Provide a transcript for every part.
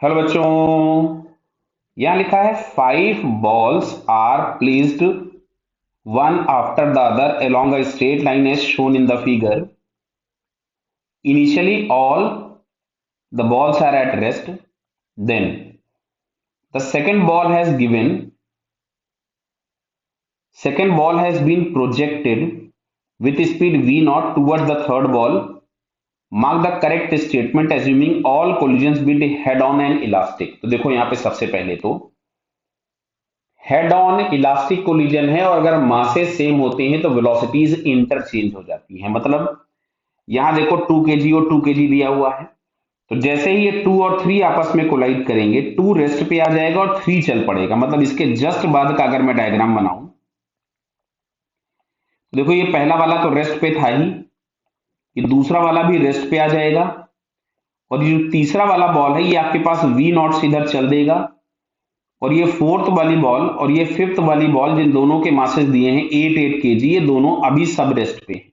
Hello बच्चों। यहां लिखा है 5 balls are placed one after the other along a straight line as shown in the figure. Initially all the balls are at rest. Then the second ball has been projected with speed v naught towards the third ball. Mark the correct statement assuming all collisions be head on and elastic. तो देखो यहाँ पे सबसे पहले तो head on elastic collision है और अगर मासेस सेम होते हैं तो वेलोसिटीज इंटरचेंज हो जाती हैं। मतलब यहां देखो 2 kg और 2 kg दिया हुआ है, तो जैसे ही ये 2 और 3 आपस में कोलाइड करेंगे 2 रेस्ट पे आ जाएगा और 3 चल पड़ेगा। मतलब इसके जस्ट बाद का अगर मैं डायग्राम बनाऊं तो देखो ये पहला वाला तो रेस्ट पे था ही, ये दूसरा वाला भी रेस्ट पे आ जाएगा और ये जो तीसरा वाला बॉल है ये आपके पास वी नॉट से इधर चल देगा और ये फोर्थ वाली बॉल और ये फिफ्थ वाली बॉल जिन दोनों के मासेस दिए हैं 8 kg, ये दोनों अभी सब रेस्ट पे हैं।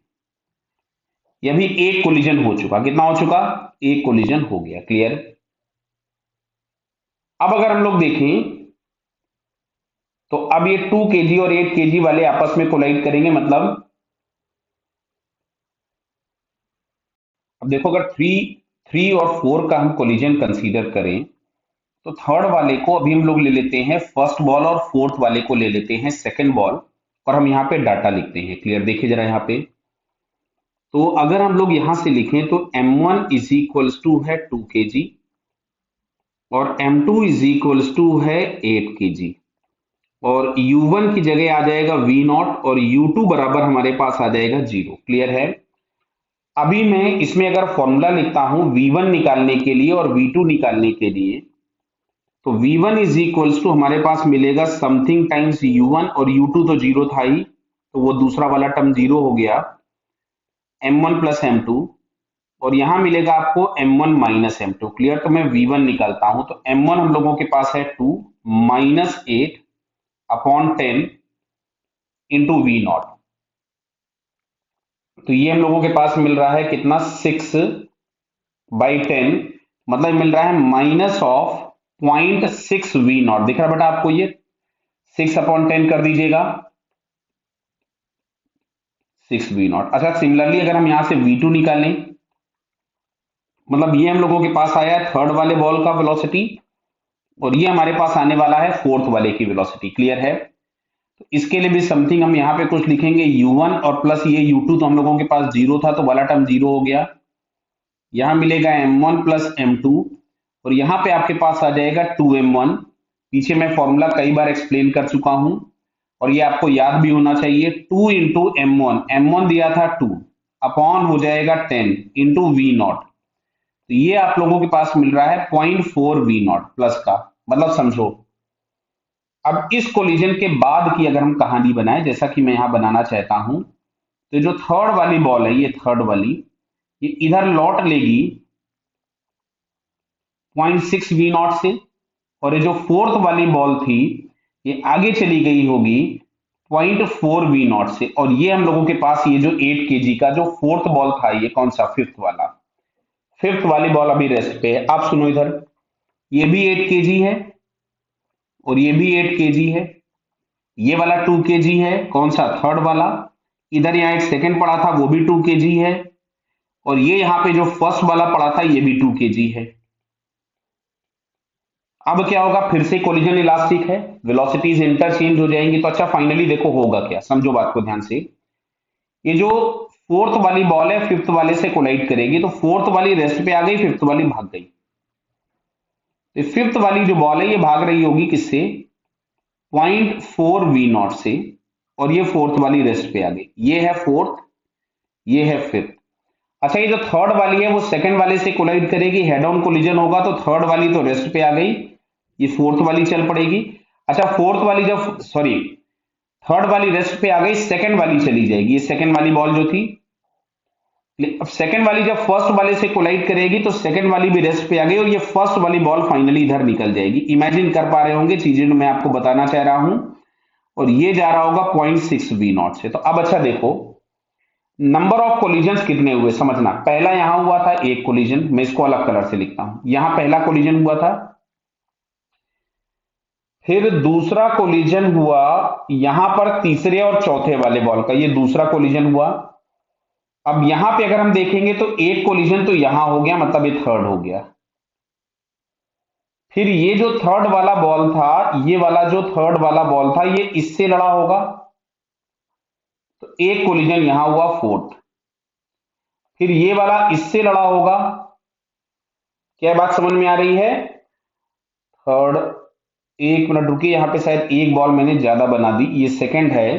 ये अभी एक कोलिजन हो चुका, कितना हो चुका? एक कोलिजन हो गया। क्लियर? अब अगर हम लोग देखें तो अब ये 2 kg और 8 kg वाले आपस में कोलाइड करेंगे। मतलब अब देखो अगर थ्री और 4 का हम कोलिजन कंसीडर करें तो थर्ड वाले को अभी हम लोग ले लेते हैं फर्स्ट बॉल और फोर्थ वाले को ले लेते हैं सेकंड बॉल और हम यहाँ पे डाटा लिखते हैं। क्लियर? देखिए जरा यहाँ पे, तो अगर हम लोग यहां से लिखें तो m1 इज इक्वल्स टू है 2 kg और m2 इज इक्वल्स टू है 8 kg और u1 की जगह आ जाएगा v नॉट और u2 बराबर हमारे पास आ जाएगा 0। क्लियर है? अभी मैं इसमें अगर फॉर्मूला लिखता हूं v1 निकालने के लिए और v2 निकालने के लिए, तो v1 इज इक्वल्स टू हमारे पास मिलेगा समथिंग टाइम्स u1 और u2 तो 0 था ही, तो वो दूसरा वाला टर्म 0 हो गया, m1 प्लस m2 और यहां मिलेगा आपको m1 माइनस m2। क्लियर? तो मैं v1 निकालता हूं तो m1 हम लोगों के पास है 2 minus 8 upon 10 into v naught. तो ये हम लोगों के पास मिल रहा है कितना? 6/10, मतलब मिल रहा है माइनस ऑफ 0.6 वी नॉट। दिख रहा बेटा आपको? ये 6/10 कर दीजिएगा 6 वी नॉट। अच्छा, सिमिलरली अगर हम यहां से v2 निकालें, मतलब ये हम लोगों के पास आया है थर्ड वाले बॉल का वेलोसिटी और ये हमारे पास आने वाला है फोर्थ वाले की वेलोसिटी। क्लियर है? तो इसके लिए भी समथिंग हम यहाँ पे कुछ लिखेंगे u1 और प्लस ये u2 तो हम लोगों के पास 0 था तो वाला टर्म 0 हो गया। यहां मिलेगा m1 प्लस m2 और यहां पे आपके पास आ जाएगा 2m1। पीछे मैं फॉर्मूला कई बार एक्सप्लेन कर चुका हूं और ये आपको याद भी होना चाहिए। 2 इंटू m1 दिया था 2 अपॉन हो जाएगा 10 इंटू वी नॉट। तो ये आप लोगों के पास मिल रहा है 0.4 वी नॉट प्लस का। मतलब समझो, अब इस कोलिजन के बाद की अगर हम कहानी बनाए जैसा कि मैं यहां बनाना चाहता हूं, तो जो थर्ड वाली बॉल है, ये थर्ड वाली, ये इधर लौट लेगी 0.6 वी नॉट से और ये जो फोर्थ वाली बॉल थी ये आगे चली गई होगी 0.4 वी नॉट से और ये हम लोगों के पास ये जो 8 kg का जो फोर्थ बॉल था, ये कौन सा? फिफ्थ वाला। फिफ्थ वाली बॉल अभी रेस्ट पे है। आप सुनो इधर, ये भी 8 kg है और ये भी 8 kg है। ये वाला 2 kg है, कौन सा? थर्ड वाला। इधर यहाँ एक सेकंड पड़ा था वो भी 2 kg है और ये यहाँ पे जो फर्स्ट वाला पड़ा था ये भी 2 kg है। अब क्या होगा? फिर से कोलिजन इलास्टिक है, वेलोसिटीज इंटरचेंज हो जाएंगी। तो अच्छा, फाइनली देखो होगा क्या, समझो बात को ध्यान से। ये जो फोर्थ वाली बॉल है फिफ्थ वाले से कोलाइड करेगी तो फोर्थ वाली रेस्ट पे आ गई, फिफ्थ वाली भाग गई। तो फिफ्थ वाली जो बॉल है ये भाग रही होगी किससे? 0.4 वी नॉट से और ये फोर्थ वाली रेस्ट पे आ गई। ये है फोर्थ, ये है फिफ्थ। अच्छा, ये जो थर्ड वाली है वो सेकंड वाले से कोलाइड करेगी, हेड ऑन कोलिजन होगा तो थर्ड वाली तो रेस्ट पे आ गई, ये फोर्थ वाली चल पड़ेगी। अच्छा, फोर्थ वाली जब सॉरी थर्ड वाली रेस्ट पे आ गई, सेकंड वाली चली जाएगी, ये सेकंड वाली बॉल जो थी। अब सेकंड वाली जब फर्स्ट वाले से कोलाइड करेगी तो सेकंड वाली भी रेस्ट पे आ गई और ये फर्स्ट वाली बॉल फाइनली इधर निकल जाएगी। इमेजिन कर पा रहे होंगे चीजें जो मैं आपको बताना चाह रहा हूं। और ये जा रहा होगा 0.6 वी नॉट से। तो अब अच्छा देखो, नंबर ऑफ कोलिजन कितने हुए समझना। पहला यहां हुआ था एक कोलिजन, मैं इसको अलग कलर से लिखता हूं। यहां पहला कोलिजन हुआ था फिर दूसरा कोलिजन हुआ यहां पर तीसरे और चौथे वाले बॉल का, ये दूसरा कोलिजन हुआ। अब यहां पे अगर हम देखेंगे तो एक कोलिजन तो यहां हो गया, मतलब ये थर्ड हो गया। फिर ये जो थर्ड वाला बॉल था, ये वाला जो थर्ड वाला बॉल था, ये इससे लड़ा होगा, तो एक कोलिजन यहां हुआ, फोर्थ। फिर ये वाला इससे लड़ा होगा। क्या बात समझ में आ रही है? थर्ड, एक मिनट रुकिए, यहां पे शायद एक बॉल मैंने ज्यादा बना दी, ये सेकंड है,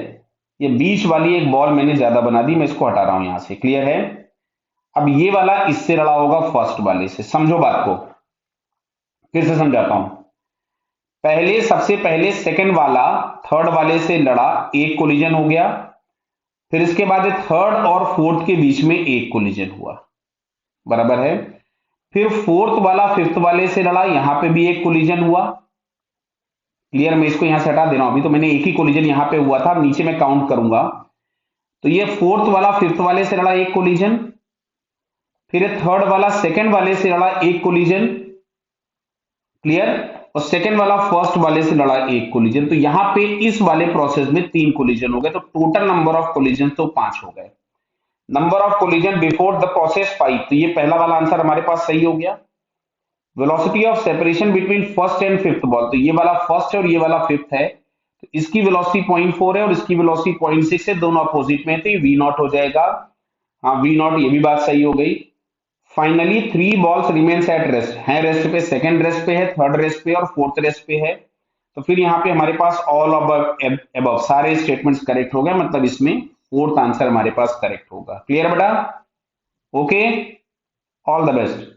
ये बीच वाली एक बॉल मैंने ज्यादा बना दी, मैं इसको हटा रहा हूं यहां से। क्लियर है? अब ये वाला इससे लड़ा होगा फर्स्ट वाले से। समझो बात को, फिर से समझाता हूं। पहले, सबसे पहले सेकंड वाला थर्ड वाले से लड़ा, एक कोलिजन हो गया। फिर इसके बाद थर्ड और फोर्थ के बीच में एक कोलिजन हुआ, बराबर है। फिर फोर्थ वाला फिफ्थ वाले से लड़ा, यहां पे भी एक कोलिजन हुआ। क्लियर? मैं इसको यहां से हटा दे रहा हूं, अभी तो मैंने एक ही कोलिजन यहां पे हुआ था, अब नीचे मैं काउंट करूंगा। तो ये फोर्थ वाला फिफ्थ वाले से लड़ा, एक कोलिजन। फिर थर्ड वाला सेकंड वाले से लड़ा, एक कोलिजन। क्लियर? और सेकंड वाला फर्स्ट वाले से लड़ा, एक कोलिजन। तो यहां पे इस वाले प्रोसेस में तीन कोलिजन हो गए, तो टोटल नंबर ऑफ कोलिजन तो 5 हो गए। Number of collision before the process 5, तो ये पहला वाला आंसर हमारे पास सही हो गया। Velocity of separation between first and fifth ball, तो ये वाला फर्स्ट है और ये वाला फिफ्थ है, तो इसकी वेलोसिटी 0.4 है और इसकी वेलोसिटी 0.6 है, दोनों अपोजिट में है, तो ये वी नॉट हो जाएगा। हाँ वी नॉट, ये भी बात सही हो गई। Finally 3 balls remains at rest, है रेस्ट पे, सेकंड रेस्ट पे है, थर्ड रेस्ट पे और फोर्थ रेस्ट पे है। तो फिर यहाँ पे हमारे पास ऑल अबव सारे स्टेटमेंट्स करेक्ट हो गए, मतलब इसमें फोर्थ आंसर हमारे पास करेक्ट होगा। क्लियर बेटा? Okay, all the best.